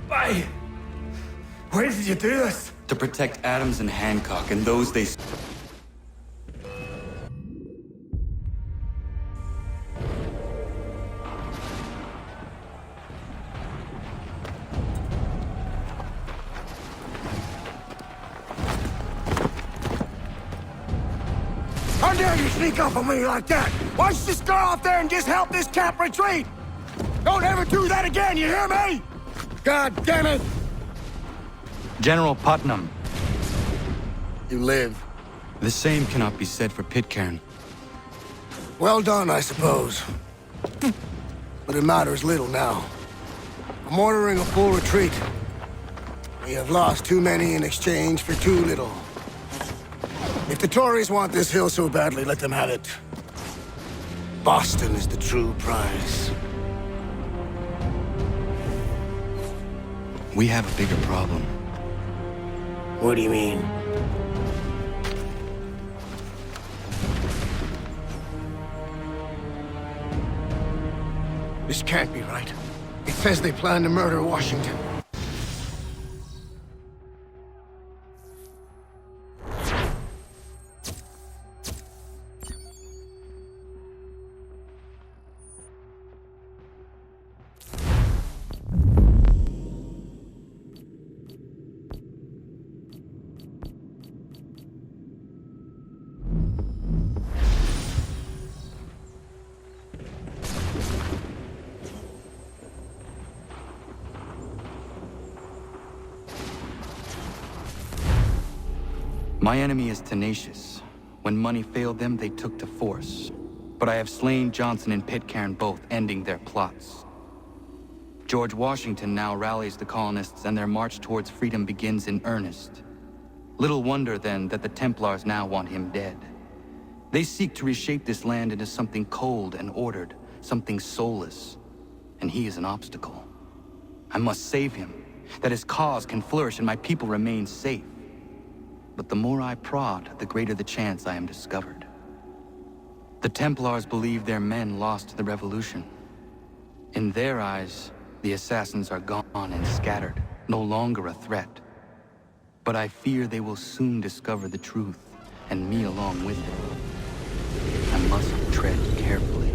Why? Why did you do this? To protect Adams and Hancock and those they... How dare you sneak up on me like that? Why don't you just go out there and just help this camp retreat? Don't ever do that again, you hear me? God damn it! General Putnam. You live. The same cannot be said for Pitcairn. Well done, I suppose. But it matters little now. I'm ordering a full retreat. We have lost too many in exchange for too little. If the Tories want this hill so badly, let them have it. Boston is the true prize. We have a bigger problem. What do you mean? This can't be right. It says they plan to murder Washington. My enemy is tenacious. When money failed them, they took to force. But I have slain Johnson and Pitcairn both, ending their plots. George Washington now rallies the colonists and their march towards freedom begins in earnest. Little wonder, then, that the Templars now want him dead. They seek to reshape this land into something cold and ordered, something soulless. And he is an obstacle. I must save him, that his cause can flourish and my people remain safe. But the more I prod, the greater the chance I am discovered. The Templars believe their men lost the revolution. In their eyes, the assassins are gone and scattered, no longer a threat. But I fear they will soon discover the truth, and me along with them. I must tread carefully.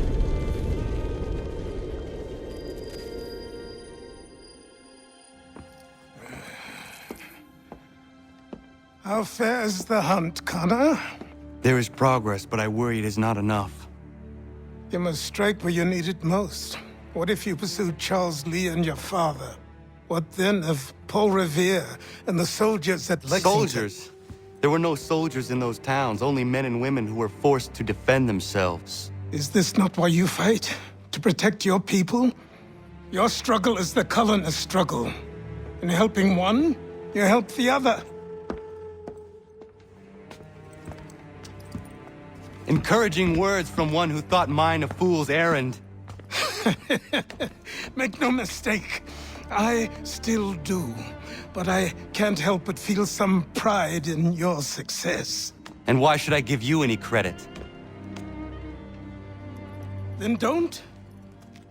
How fares the hunt, Connor? There is progress, but I worry it is not enough. You must strike where you need it most. What if you pursued Charles Lee and your father? What then of Paul Revere and the soldiers at Lexington? Soldiers? There were no soldiers in those towns, only men and women who were forced to defend themselves. Is this not why you fight? To protect your people? Your struggle is the colonist struggle. In helping one, you help the other. Encouraging words from one who thought mine a fool's errand. Make no mistake, I still do. But I can't help but feel some pride in your success. And why should I give you any credit? Then don't.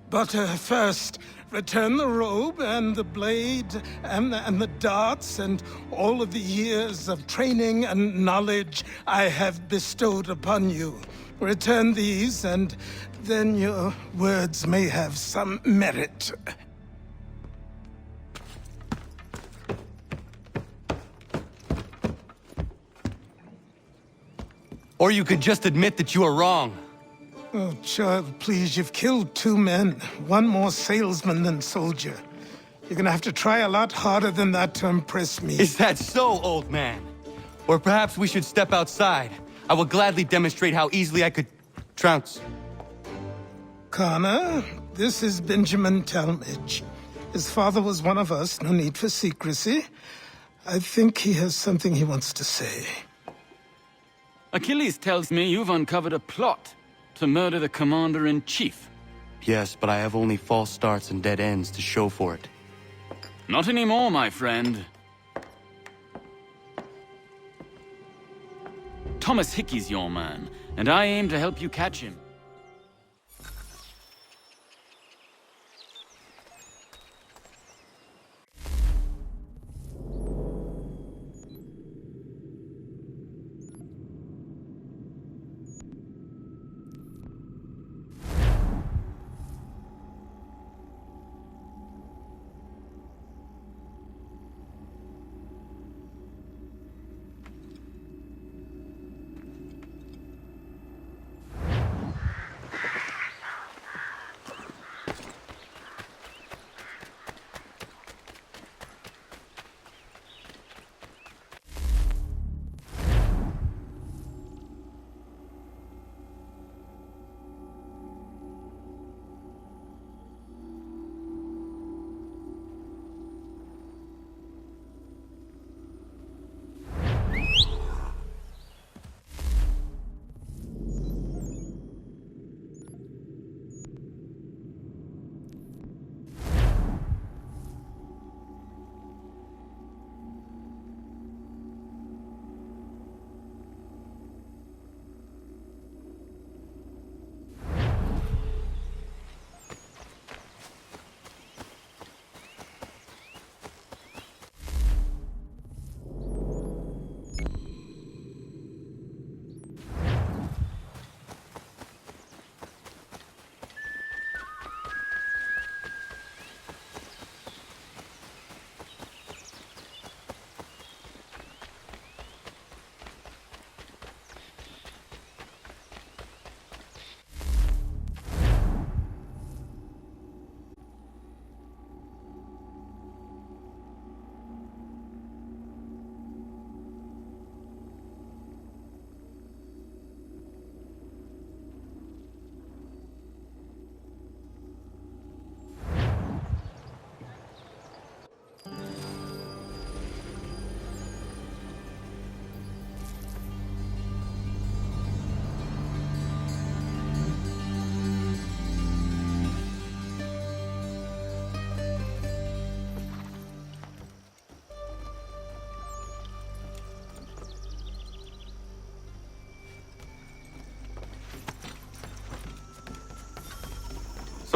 But first, return the robe and the blade and the darts and all of the years of training and knowledge I have bestowed upon you. Return these, and then your words may have some merit. Or you could just admit that you are wrong. Oh, child, please, you've killed 2 men. One more salesman than soldier. You're gonna have to try a lot harder than that to impress me. Is that so, old man? Or perhaps we should step outside. I will gladly demonstrate how easily I could trounce. Connor, this is Benjamin Talmadge. His father was one of us, no need for secrecy. I think he has something he wants to say. Achilles tells me you've uncovered a plot to murder the Commander-in-Chief. Yes, but I have only false starts and dead ends to show for it. Not anymore, my friend. Thomas Hickey's your man, and I aim to help you catch him.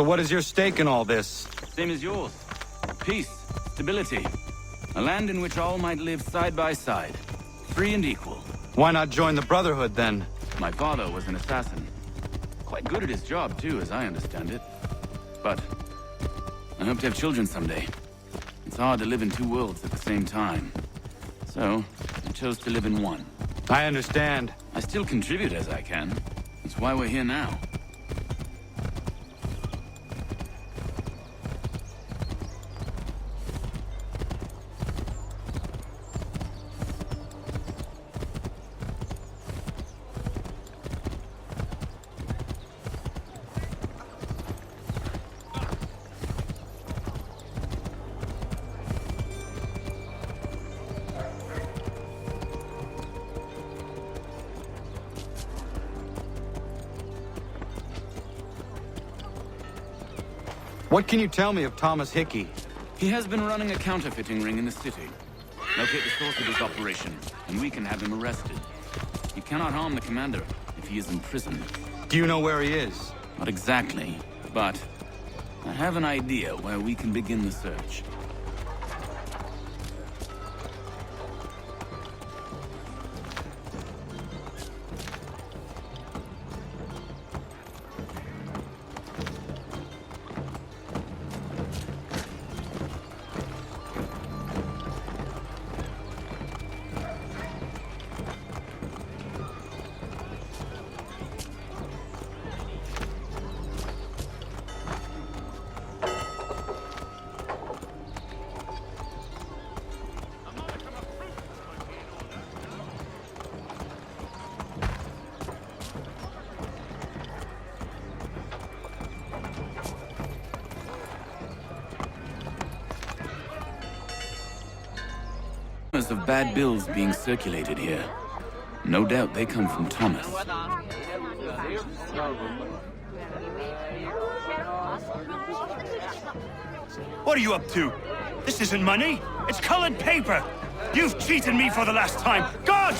what is your stake in all this? Same as yours. Peace, stability. A land in which all might live side by side. Free and equal. Why not join the Brotherhood, then? My father was an assassin. Quite good at his job, too, as I understand it. But I hope to have children someday. It's hard to live in two worlds at the same time. So, I chose to live in one. I understand. I still contribute as I can. That's why we're here now. What can you tell me of Thomas Hickey? He has been running a counterfeiting ring in the city. Locate the source of his operation, and we can have him arrested. You cannot harm the commander if he is in prison. Do you know where he is? Not exactly, but I have an idea where we can begin the search. Of bad bills being circulated here. No doubt they come from Thomas. What are you up to? This isn't money. It's colored paper. You've cheated me for the last time. God!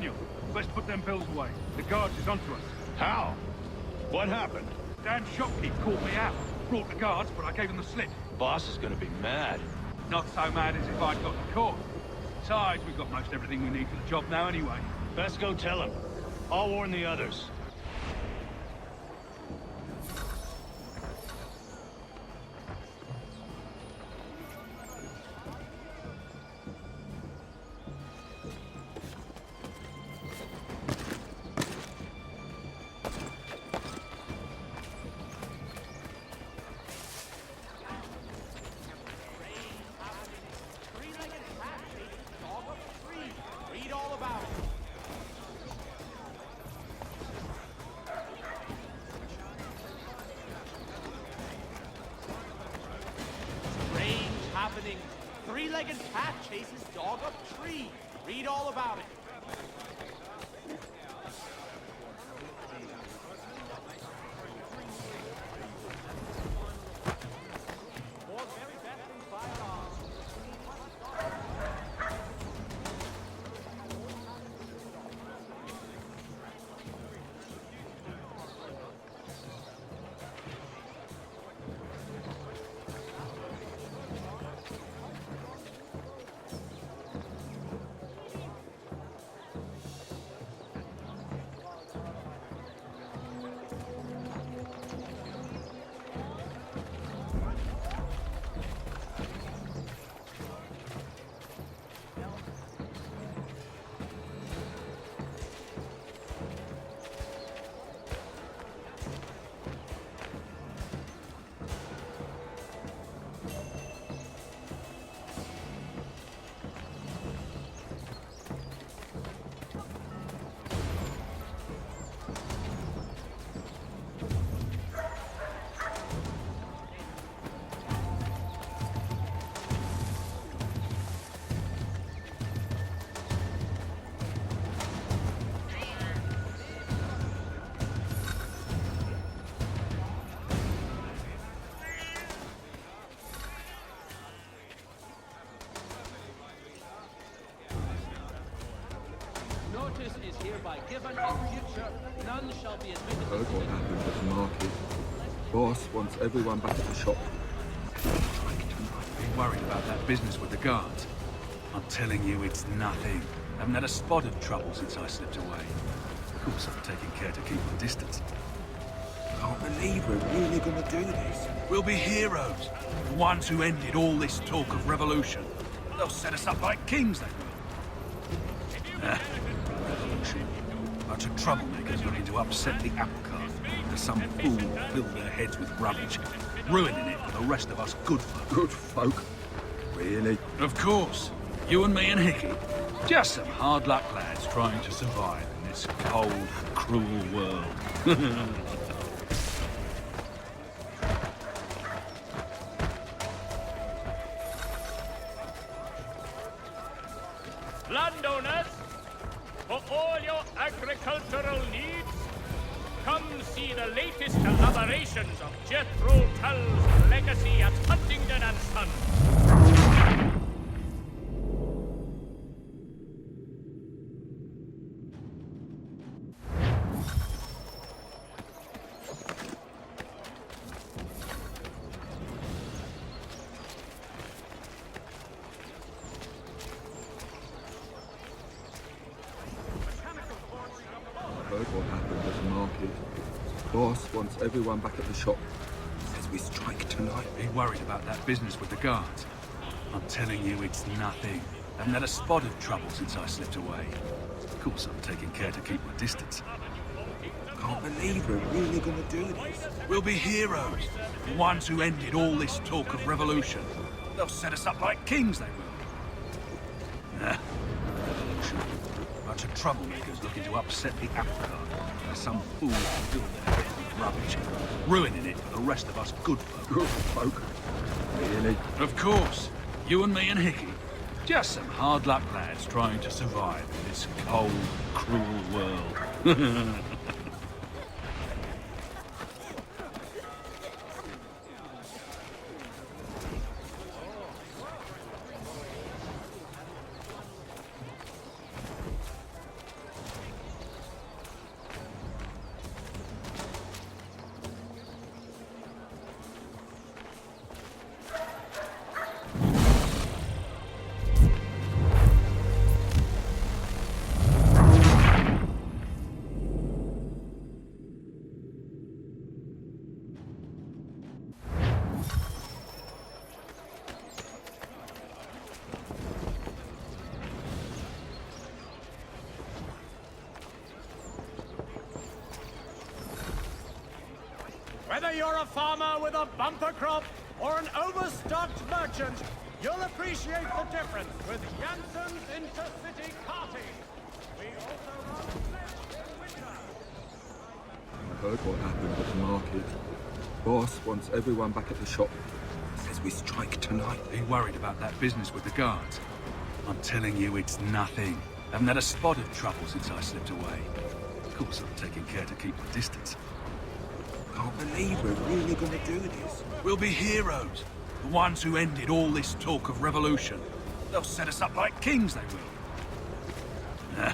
Daniel, let's put them bills away. The guards is onto us. How? What happened? Dan shopkeep called me out. Brought the guards, but I gave him the slip. Boss is gonna be mad. Not so mad as if I'd gotten caught. Besides, we've got most everything we need for the job now anyway. Best go tell him. I'll warn the others. Happening. Three-legged cat chases dog up tree. Read all about it. Notice is hereby given in future. None shall be admitted. Heard what happened at the market. Boss wants everyone back at the shop. Been worried about that business with the guards. I'm telling you, it's nothing. Haven't had a spot of trouble since I slipped away. Of course, I'm taking care to keep my distance. Can't believe we're really gonna do this. We'll be heroes. The ones who ended all this talk of revolution. They'll set us up like kings, they will. Revolution. Bunch of troublemakers looking to upset the apple cart. There's some fool will fill their heads with rubbish, ruining it for the rest of us good folk. Good folk? Really? Of course. You and me and Hickey. Just some hard luck lads trying to survive in this cold, cruel world. Landowners, for all your agricultural needs, come see the latest elaborations of Jethro Tull's legacy at Huntingdon and Son. Heard what happened at the market. Boss wants everyone back at the shop. Says we strike tonight. Been worried about that business with the guards. I'm telling you, it's nothing. Haven't had a spot of trouble since I slipped away. Of course, I'm taking care to keep my distance. Can't believe we're really gonna do this. We'll be heroes. The ones who ended all this talk of revolution. They'll set us up like kings, they will. Revolution. Bunch of troublemakers looking to upset the apple cart. There's some fool will fill their heads with rubbish, ruining it for the rest of us good folk. Good folk? Really? Of course. You and me and Hickey. Just some hard luck lads trying to survive in this cold, cruel world. Whether you're a farmer with a bumper crop or an overstocked merchant, you'll appreciate the difference with Janssen's intercity carting. We also run sledge in winter. I heard what happened at the market. Boss wants everyone back at the shop. Says we strike tonight. Are you worried about that business with the guards? I'm telling you, it's nothing. Haven't had a spot of trouble since I slipped away. Of course, I'm taking care to keep my distance. Can't believe we're really gonna do this. We'll be heroes. The ones who ended all this talk of revolution. They'll set us up like kings, they will.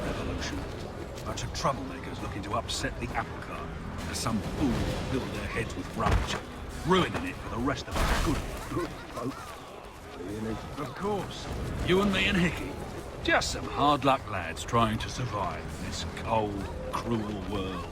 Revolution. Bunch of troublemakers looking to upset the apple cart. As some fool filled their heads with rubbish, ruining it for the rest of us good folk. Really? Of course. You and me and Hickey. Just some hard luck lads trying to survive in this cold, cruel world.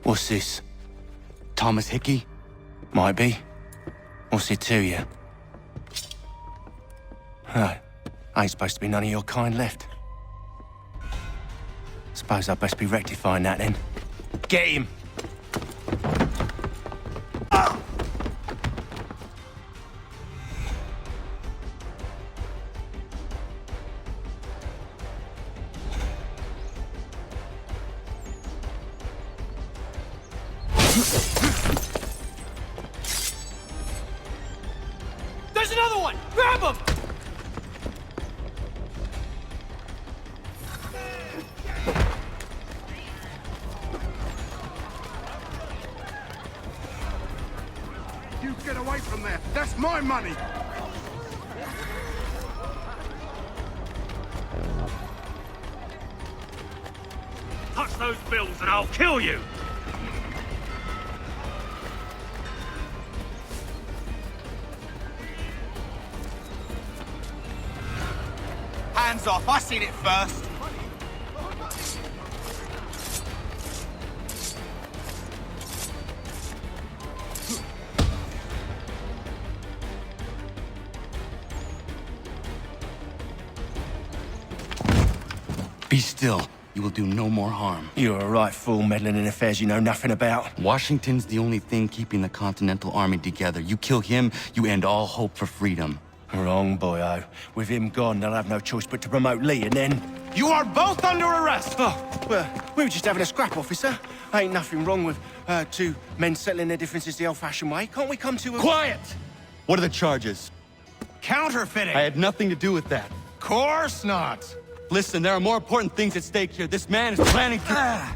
What's this? Thomas Hickey? Might be. What's it to you? Ain't supposed to be none of your kind left. Suppose I'd best be rectifying that then. Get him! There's another one! Grab him! You get away from there. That's my money. Touch those bills and I'll kill you! Hands off, I seen it first. Be still. You will do no more harm. You're a right fool meddling in affairs you know nothing about. Washington's the only thing keeping the Continental Army together. You kill him, you end all hope for freedom. Wrong, boyo. With him gone, they'll have no choice but to promote Lee, and then... You are both under arrest! Oh, well, we were just having a scrap, officer. Ain't nothing wrong with two men settling their differences the old-fashioned way. Can't we come to a... Quiet! What are the charges? Counterfeiting! I had nothing to do with that. Course not! Listen, there are more important things at stake here. This man is planning to...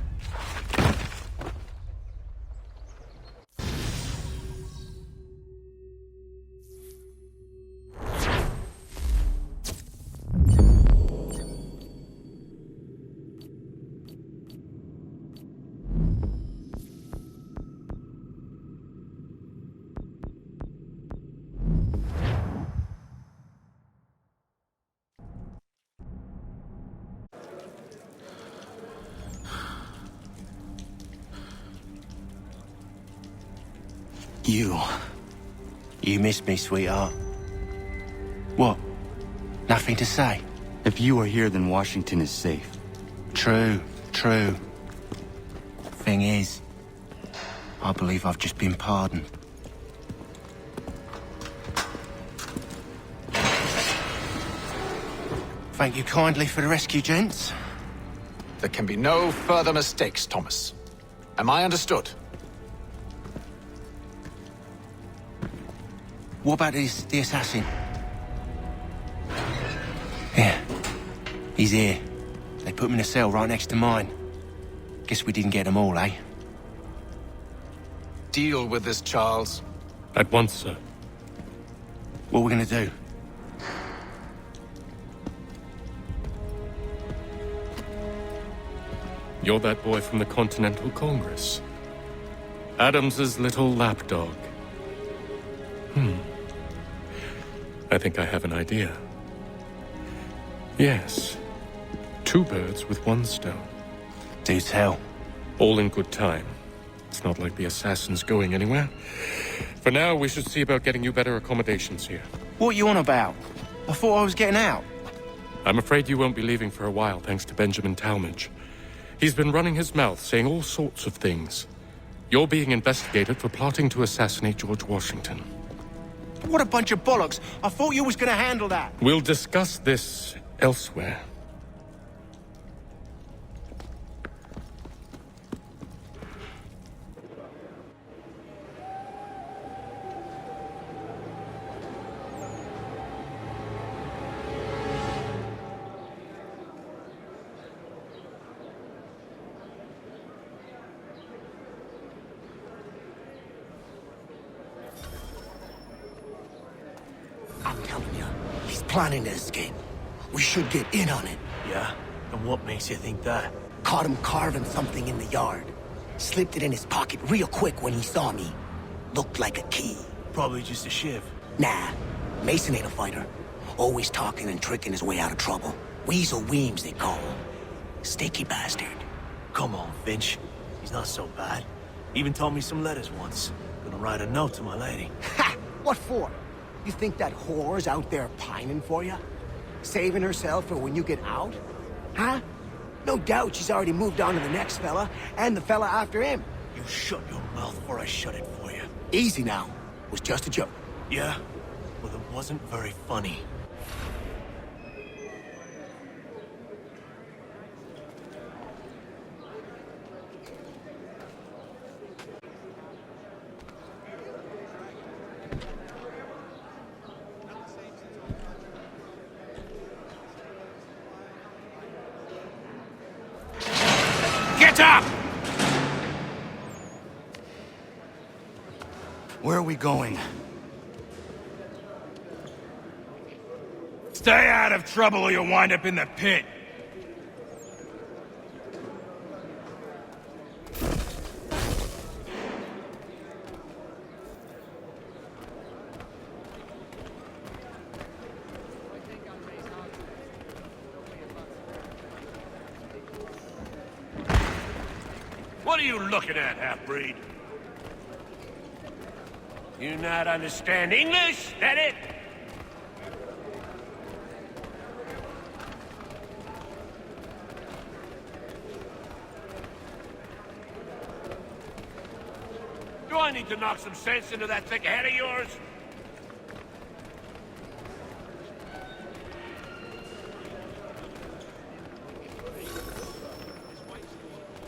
You missed me, sweetheart. What? Nothing to say? If you are here, then Washington is safe. True. Thing is, I believe I've just been pardoned. Thank you kindly for the rescue, gents. There can be no further mistakes, Thomas. Am I understood? What about the assassin? Yeah. He's here. They put him in a cell right next to mine. Guess we didn't get them all, eh? Deal with this, Charles. At once, sir. What are we gonna do? You're that boy from the Continental Congress. Adams's little lapdog. I think I have an idea. Yes. 2 birds with 1 stone. Do tell. All in good time. It's not like the assassin's going anywhere. For now, we should see about getting you better accommodations here. What are you on about? I thought I was getting out. I'm afraid you won't be leaving for a while, thanks to Benjamin Talmadge. He's been running his mouth, saying all sorts of things. You're being investigated for plotting to assassinate George Washington. What a bunch of bollocks! I thought you was gonna handle that! We'll discuss this elsewhere. I'm telling you, he's planning to escape. We should get in on it. Yeah? And what makes you think that? Caught him carving something in the yard. Slipped it in his pocket real quick when he saw me. Looked like a key. Probably just a shiv. Nah, Mason ain't a fighter. Always talking and tricking his way out of trouble. Weasel Weems, they call him. Sticky bastard. Come on, Finch. He's not so bad. Even taught me some letters once. Gonna write a note to my lady. Ha! What for? You think that whore's out there pining for you? Saving herself for when you get out? Huh? No doubt she's already moved on to the next fella, and the fella after him. You shut your mouth before I shut it for you. Easy now. It was just a joke. Yeah? Well, it wasn't very funny. Get up! Where are we going? Stay out of trouble or you'll wind up in the pit. What are you looking at, half-breed? You not understand English? That it? Do I need to knock some sense into that thick head of yours?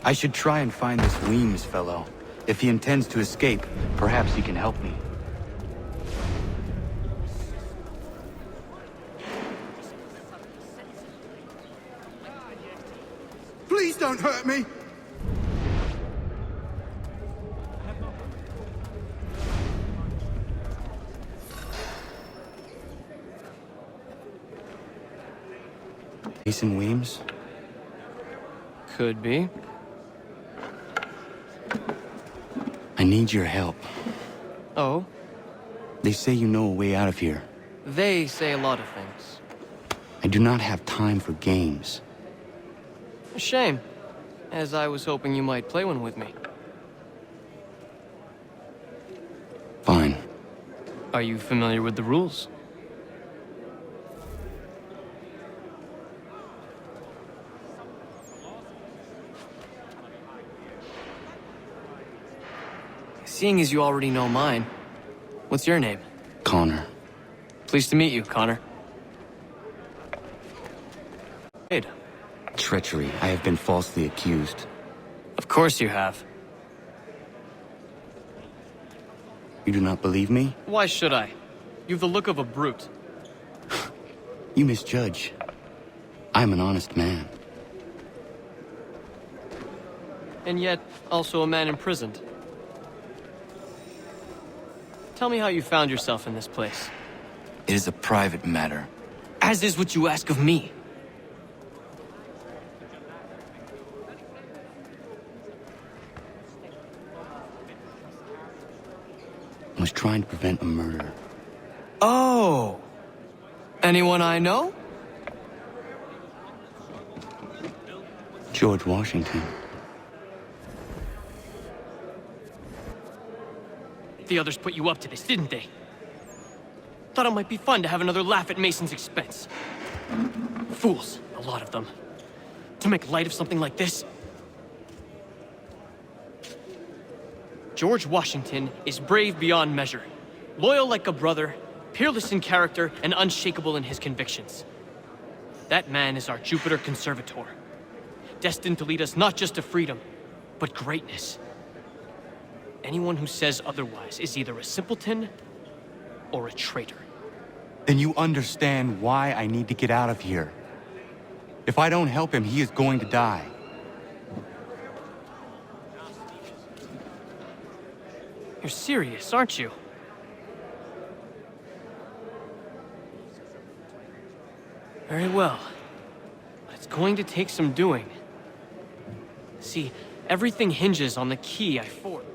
I should try and find this Weems fellow. If he intends to escape, perhaps he can help me. Please don't hurt me! Mason Weems? Could be. I need your help. Oh? They say you know a way out of here. They say a lot of things. I do not have time for games. A shame, as I was hoping you might play one with me. Fine. Are you familiar with the rules? Seeing as you already know mine, what's your name? Connor. Pleased to meet you, Connor. Wait. Treachery. I have been falsely accused. Of course you have. You do not believe me? Why should I? You've the look of a brute. You misjudge. I'm an honest man. And yet, also a man imprisoned. Tell me how you found yourself in this place. It is a private matter. As is what you ask of me. I was trying to prevent a murder. Oh! Anyone I know? George Washington. The others put you up to this, didn't they? Thought it might be fun to have another laugh at Mason's expense. Fools, a lot of them. To make light of something like this. George Washington is brave beyond measure, loyal like a brother, peerless in character, and unshakable in his convictions. That man is our Jupiter Conservator, destined to lead us not just to freedom, but greatness. Anyone who says otherwise is either a simpleton or a traitor. Then you understand why I need to get out of here. If I don't help him, he is going to die. You're serious, aren't you? Very well. But it's going to take some doing. See, everything hinges on the key I forged.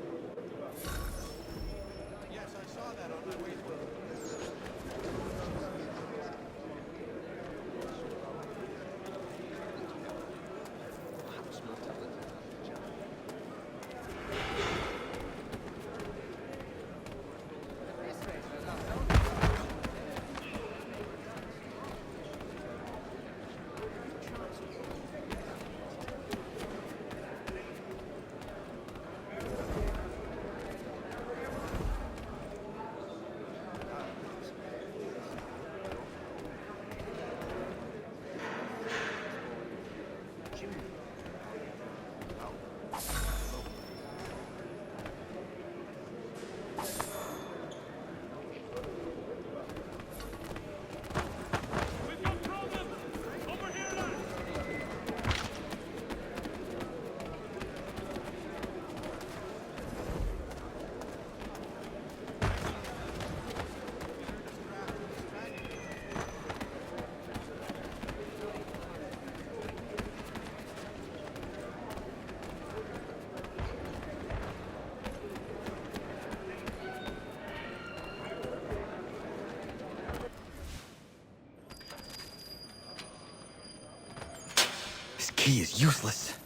He is useless.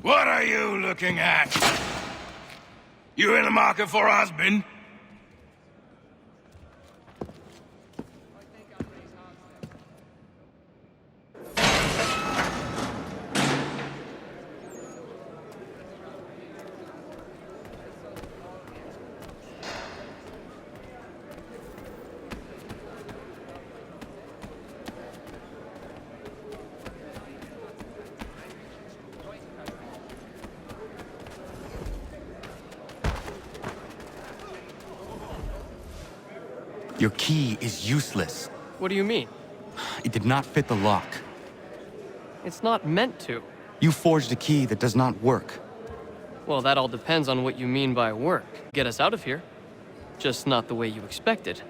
What are you looking at? You in the market for a husband? Your key is useless. What do you mean? It did not fit the lock. It's not meant to. You forged a key that does not work. Well, that all depends on what you mean by work. Get us out of here. Just not the way you expected.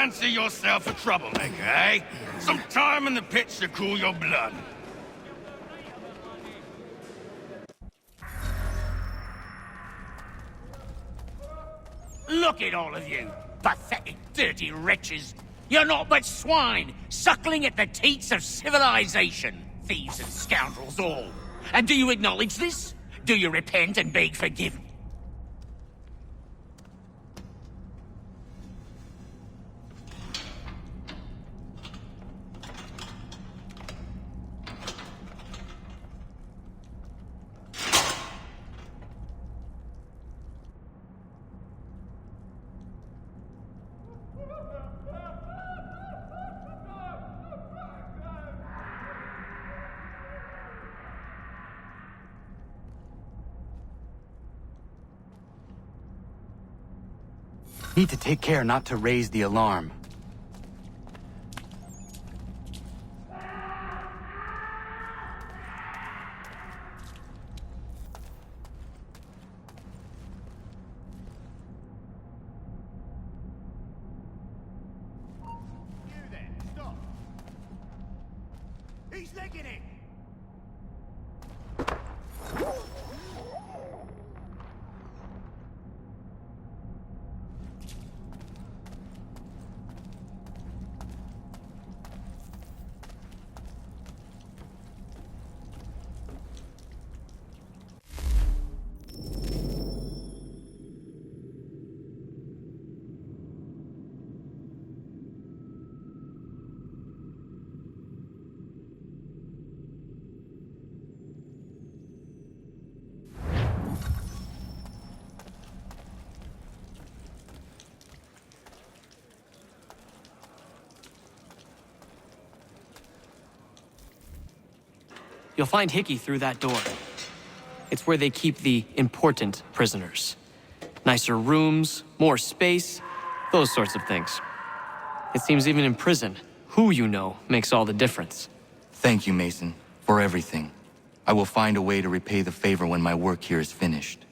fancy yourself a troublemaker, eh? Some time in the pits to cool your blood. Look at all of you, pathetic, dirty wretches. You're not but swine, suckling at the teats of civilization. Thieves and scoundrels all. And do you acknowledge this? Do you repent and beg forgiveness? Need to take care not to raise the alarm. He's legging it! You'll find Hickey through that door. It's where they keep the important prisoners. Nicer rooms, more space, those sorts of things. It seems even in prison, who you know makes all the difference. Thank you, Mason, for everything. I will find a way to repay the favor when my work here is finished.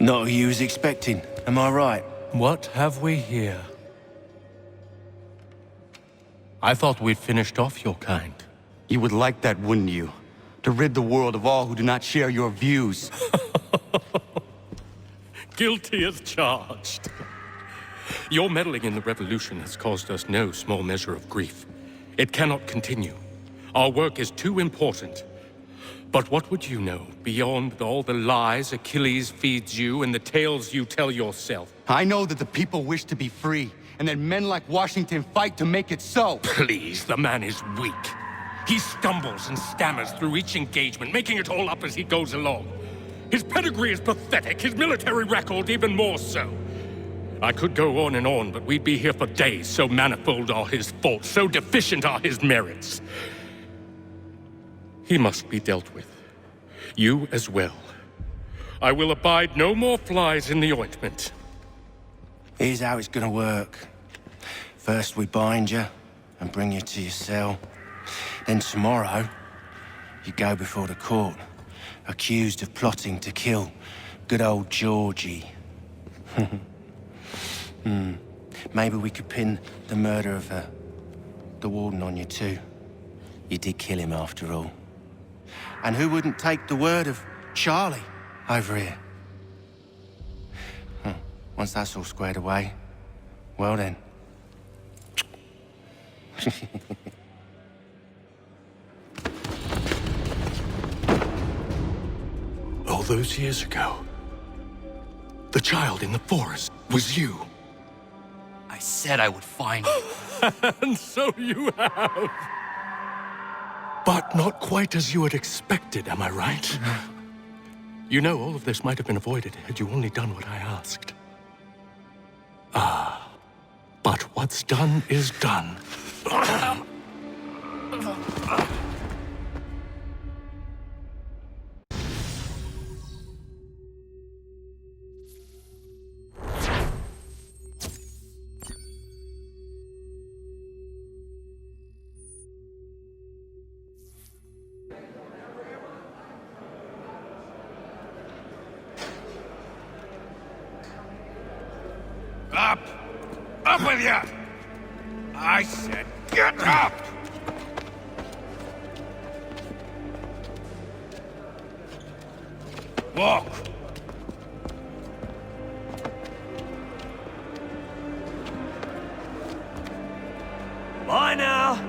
Not who you was expecting, am I right? What have we here? I thought we'd finished off your kind. You would like that, wouldn't you? To rid the world of all who do not share your views. Guilty as charged. Your meddling in the revolution has caused us no small measure of grief. It cannot continue. Our work is too important. But what would you know beyond all the lies Achilles feeds you and the tales you tell yourself? I know that the people wish to be free, and that men like Washington fight to make it so. Please, the man is weak. He stumbles and stammers through each engagement, making it all up as he goes along. His pedigree is pathetic, his military record even more so. I could go on, but we'd be here for days, so manifold are his faults, so deficient are his merits. He must be dealt with. You as well. I will abide no more flies in the ointment. Here's how it's gonna work. First we bind you and bring you to your cell. Then tomorrow, you go before the court, accused of plotting to kill good old Georgie. Maybe we could pin the murder of the warden on you too. You did kill him after all. And who wouldn't take the word of Charlie over here? Once that's all squared away, well then. All those years ago, the child in the forest was you. I said I would find you. And so you have. But not quite as you had expected, am I right? You know, all of this might have been avoided had you only done what I asked. But what's done is done. Up! Up with you! I said get up! Walk! Bye now!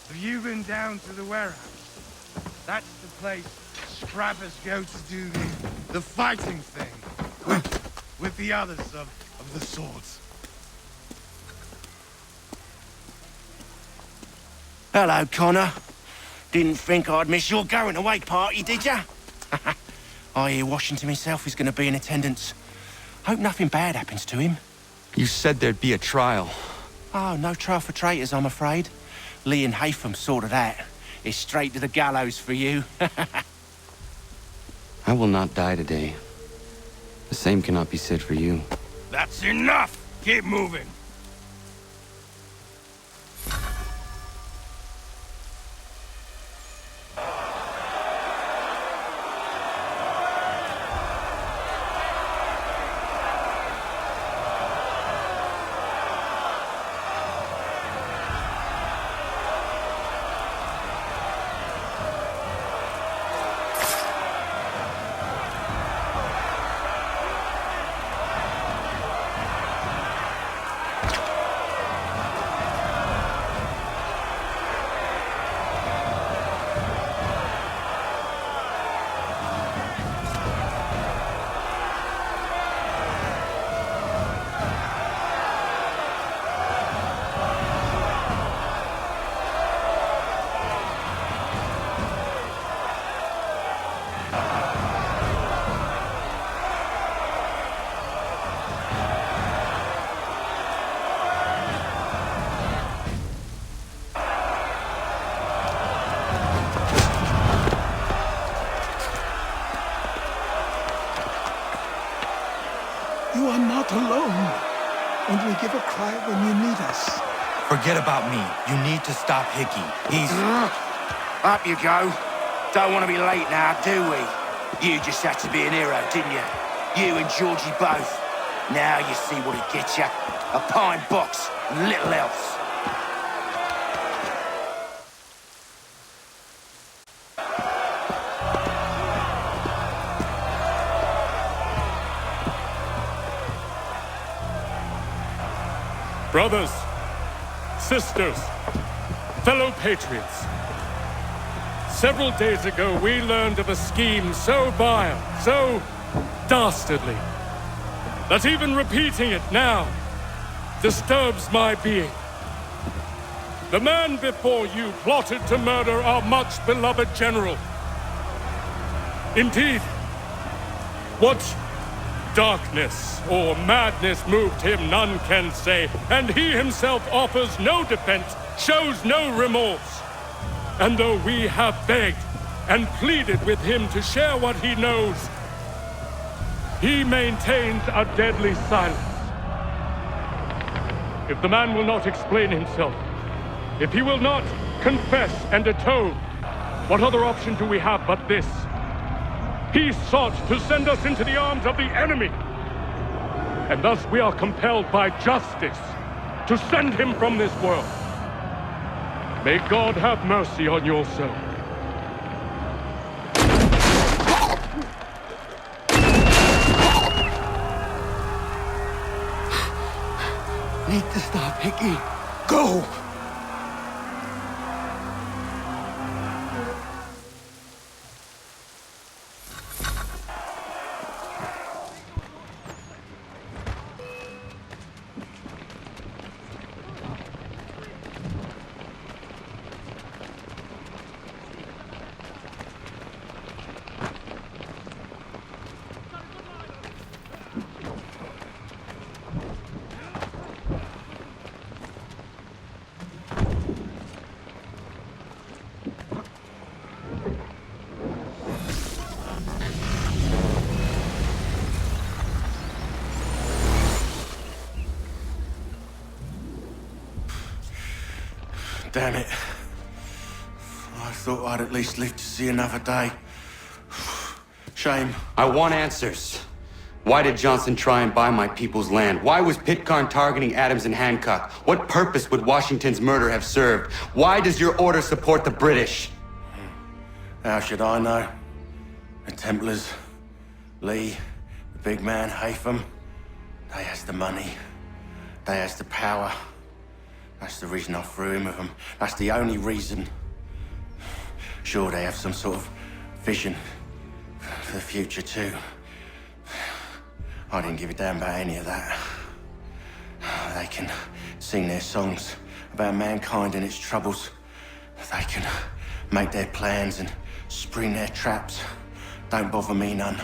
Have you been down to the warehouse? That's the place scrappers go to do the fighting thing. With the others of the swords. Hello, Connor. Didn't think I'd miss your going away party, did ya? I hear Washington himself is going to be in attendance. Hope nothing bad happens to him. You said there'd be a trial. Oh, no trial for traitors, I'm afraid. Lee and Haytham sorted that. It's straight to the gallows for you. I will not die today. The same cannot be said for you. That's enough! Keep moving! You are not alone. Only give a cry when you need us. Forget about me. You need to stop Hickey. He's... Up you go. Don't want to be late now, do we? You just had to be an hero, didn't you? You and Georgie both. Now you see what it gets you. A pine box and little else. Brothers, sisters, fellow patriots. Several days ago, we learned of a scheme so vile, so dastardly, that even repeating it now disturbs my being. The man before you plotted to murder our much-beloved general. Indeed, what darkness or madness moved him, none can say, and he himself offers no defense, shows no remorse. And though we have begged and pleaded with him to share what he knows, he maintains a deadly silence. If the man will not explain himself, if he will not confess and atone, what other option do we have but this? He sought to send us into the arms of the enemy, and thus we are compelled by justice to send him from this world. May God have mercy on your soul. Need to stop, Hickey. Go! Damn it. I thought I'd at least live to see another day. Shame. I want answers. Why did Johnson try and buy my people's land? Why was Pitcairn targeting Adams and Hancock? What purpose would Washington's murder have served? Why does your order support the British? How should I know? The Templars, Lee, the big man, Haytham, they has the money. They has the power. That's the reason I threw him with them. That's the only reason. Sure, they have some sort of vision for the future too. I didn't give a damn about any of that. They can sing their songs about mankind and its troubles. They can make their plans and spring their traps. Don't bother me none.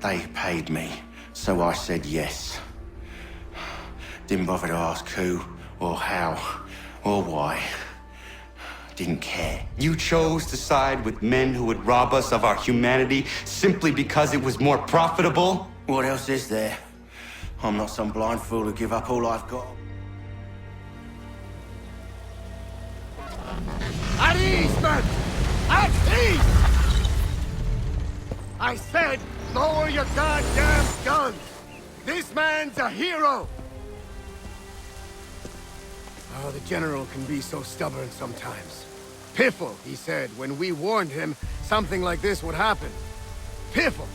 They paid me, so I said yes. Didn't bother to ask who, or how, or why. Didn't care. You chose to side with men who would rob us of our humanity simply because it was more profitable? What else is there? I'm not some blind fool to give up all I've got. At ease, men! At ease! I said, lower your goddamn guns! This man's a hero! Oh, the General can be so stubborn sometimes. Piffle, he said, when we warned him something like this would happen. Piffle!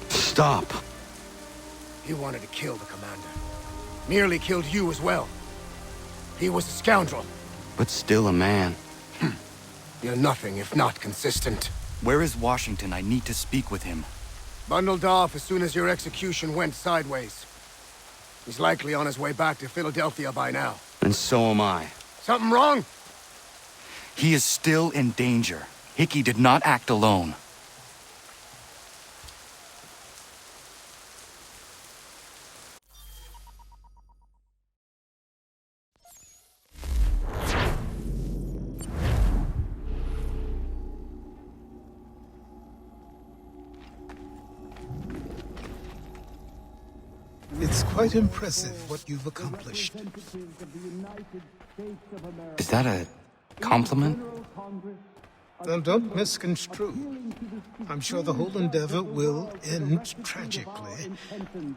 Stop. He wanted to kill the commander. Nearly killed you as well. He was a scoundrel. But still a man. You're nothing if not consistent. Where is Washington? I need to speak with him. Bundled off as soon as your execution went sideways. He's likely on his way back to Philadelphia by now. And so am I. Something wrong? He is still in danger. Hickey did not act alone. It's quite impressive what you've accomplished. Is that a Compliment? Now, don't misconstrue. I'm sure the whole endeavor will end tragically.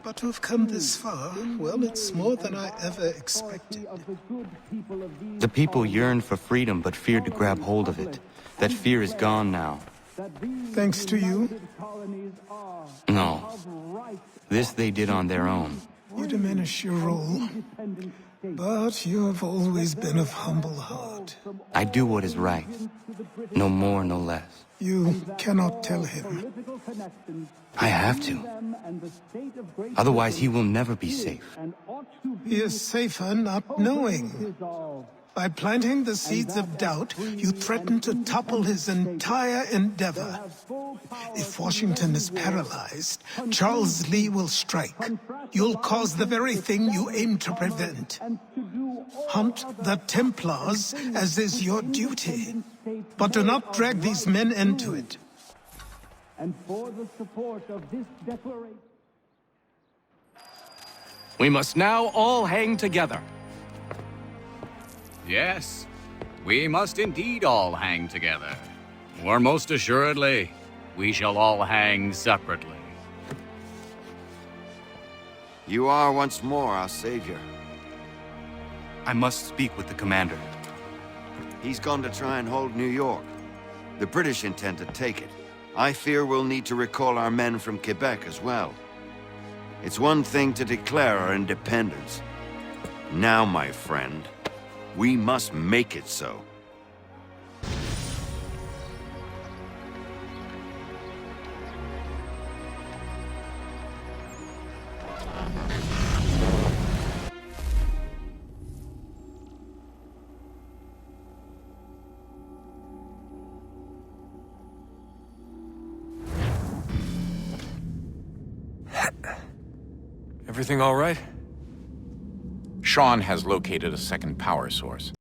But to have come this far, well, it's more than I ever expected. The people yearned for freedom but feared to grab hold of it. That fear is gone now. Thanks to you? No. This they did on their own. You diminish your role. But you have always been of humble heart. I do what is right. No more, no less. You cannot tell him. I have to. Otherwise, he will never be safe. He is safer not knowing. By planting the seeds of doubt, you threaten to topple his entire endeavor. If Washington is paralyzed, Charles Lee will strike. You'll cause the very thing you aim to prevent. Hunt the Templars, as is your duty. But do not drag these men into it. And for the support of this declaration. We must now all hang together. Yes, we must indeed all hang together. Or most assuredly, we shall all hang separately. You are once more our savior. I must speak with the commander. He's gone to try and hold New York. The British intend to take it. I fear we'll need to recall our men from Quebec as well. It's one thing to declare our independence. Now, my friend, we must make it so. Everything all right? Sean has located a second power source.